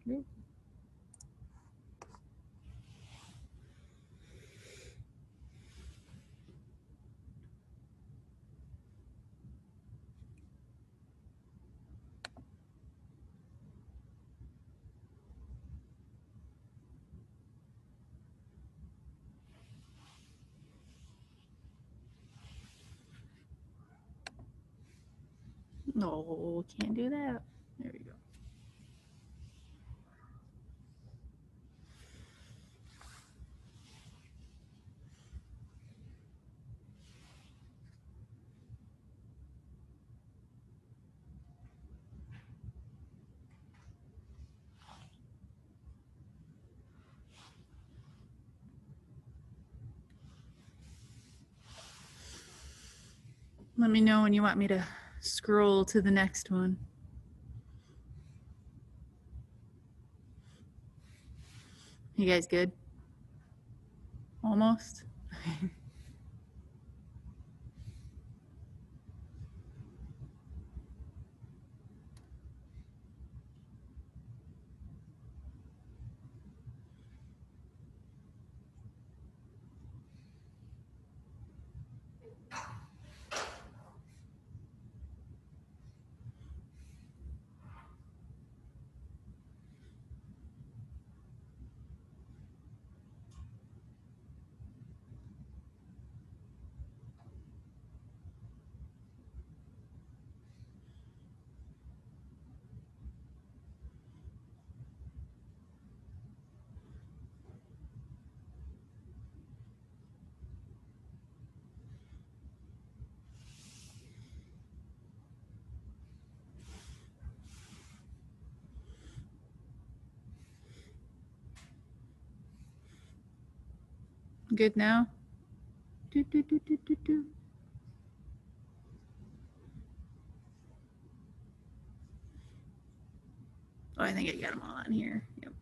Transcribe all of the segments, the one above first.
No, can't do that. There we go. Let me know when you want me to scroll to the next one. You guys good? Almost? Good now? Do, do, do, do, do, do. Oh, I think I got them all on here. Yep.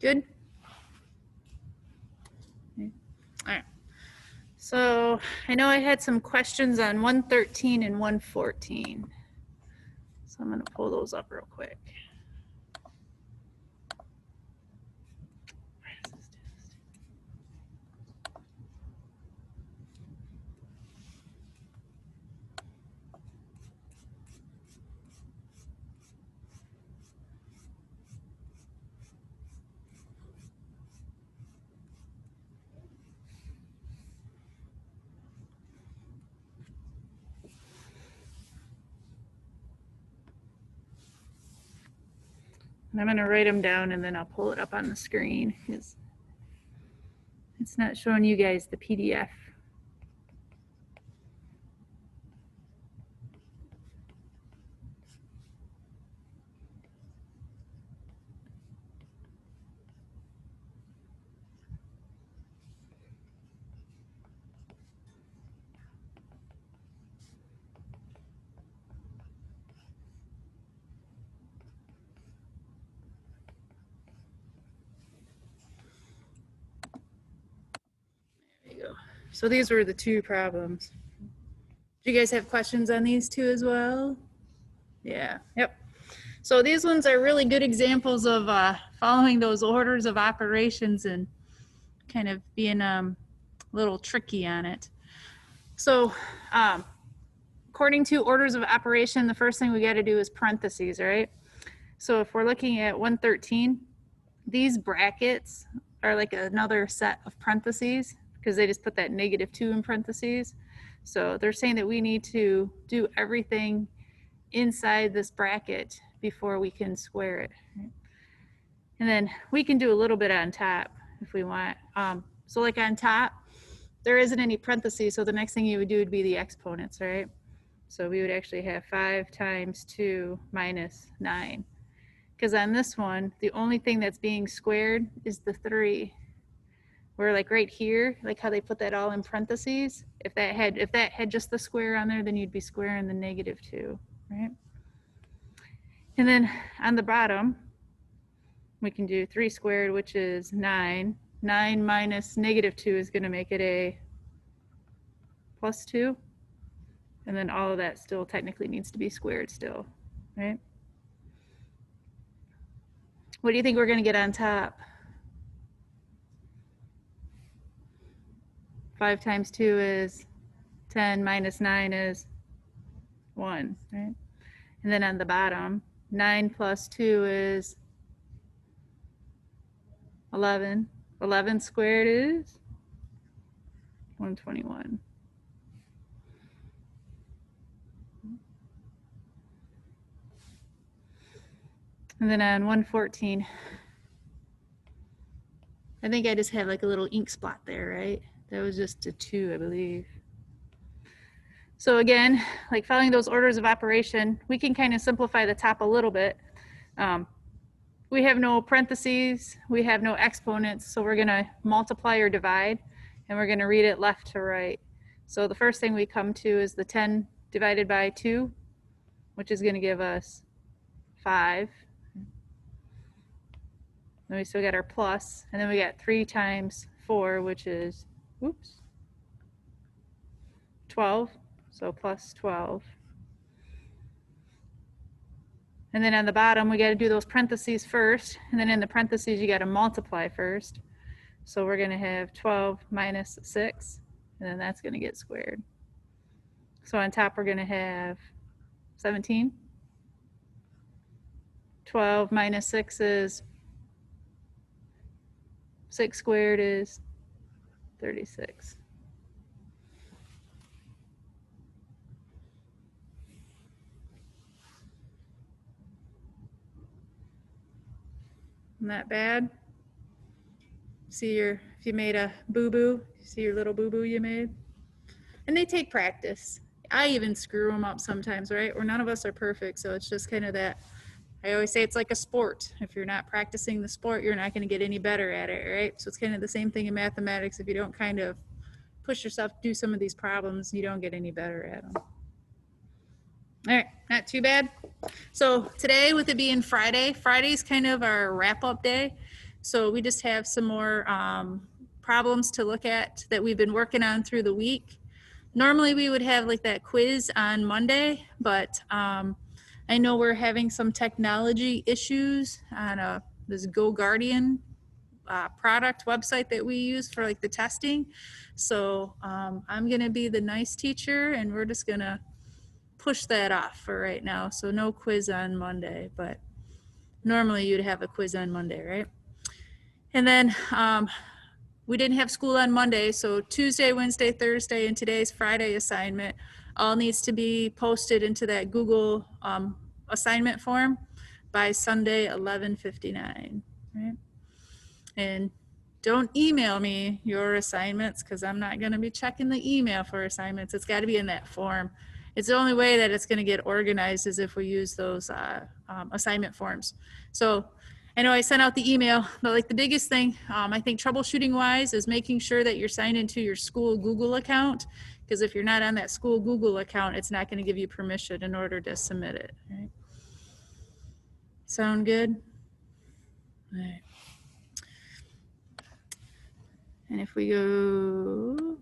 Good? Okay. All right. So I know I had some questions on 113 and 114. So I'm going to pull those up real quick. And I'm going to write them down and then I'll pull it up on the screen because it's not showing you guys the PDF. So these were the two problems. Do you guys have questions on these two as well? Yeah, yep. So these ones are really good examples of following those orders of operations and kind of being a little tricky on it. So according to orders of operation, the first thing we got to do is parentheses, right? So if we're looking at 113, these brackets are like another set of parentheses because they just put that -2 in parentheses. So they're saying that we need to do everything inside this bracket before we can square it. And then we can do a little bit on top if we want. So like on top, there isn't any parentheses, so the next thing you would do would be the exponents, right? So we would actually have 5 times 2 minus 9. Because on this one, the only thing that's being squared is the 3. Where like right here, like how they put that all in parentheses, if that had just the square on there, then you'd be squaring the -2, right? And then on the bottom, we can do 3 squared, which is 9. 9 minus -2 is going to make it a +2. And then all of that still technically needs to be squared still, right? What do you think we're going to get on top? 5 times 2 is 10 minus 9 is 1, right? And then on the bottom, 9 plus 2 is 11. 11 squared is 121. And then on 114, I think I just had like a little ink spot there, right? That was just a 2, I believe. So again, like following those orders of operation, we can kind of simplify the top a little bit. We have no parentheses, we have no exponents, so we're going to multiply or divide, and we're going to read it left to right. So the first thing we come to is the 10 divided by 2, which is going to give us 5. Then we still got our plus, and then we got 3 times 4, which is, 12, so plus 12. And then on the bottom, we got to do those parentheses first, and then in the parentheses, you got to multiply first. So we're going to have 12 minus 6, and then that's going to get squared. So on top, we're going to have 17. 12 minus 6 is 6 squared is 36. Not bad. See if you made a boo-boo, see your little boo-boo you made? And they take practice. I even screw them up sometimes, right? Or none of us are perfect, so it's just kind of that. I always say it's like a sport. If you're not practicing the sport, you're not going to get any better at it, right? So it's kind of the same thing in mathematics. If you don't kind of push yourself to do some of these problems, you don't get any better at them. All right, not too bad. So today, with it being Friday, Friday's kind of our wrap-up day. So we just have some more problems to look at that we've been working on through the week. Normally we would have like that quiz on Monday, but I know we're having some technology issues on this GoGuardian product website that we use for like the testing. So I'm gonna be the nice teacher, and we're just gonna push that off for right now. So no quiz on Monday, but normally you'd have a quiz on Monday, right? And then we didn't have school on Monday, so Tuesday, Wednesday, Thursday, and today's Friday assignment all needs to be posted into that Google assignment form by Sunday 11:59, right? And don't email me your assignments, because I'm not going to be checking the email for assignments. It's got to be in that form. It's the only way that it's going to get organized is if we use those assignment forms. So I know I sent out the email, but like the biggest thing, I think troubleshooting wise, is making sure that you're signed into your school Google account, because if you're not on that school Google account, it's not going to give you permission in order to submit it. Right? Sound good? All right. And if we go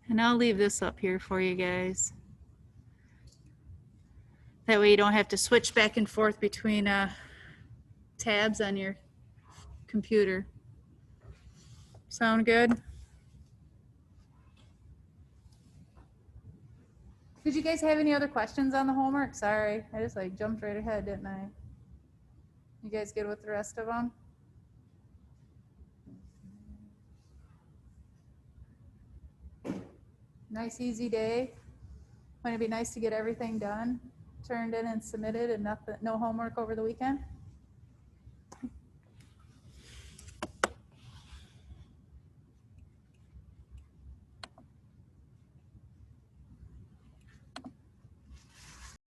And I'll leave this up here for you guys. That way you don't have to switch back and forth between tabs on your computer. Sound good? Did you guys have any other questions on the homework? Sorry, I just like jumped right ahead, didn't I? You guys good with the rest of them? Nice, easy day. Wouldn't it be nice to get everything done, turned in and submitted, and nothing, no homework over the weekend?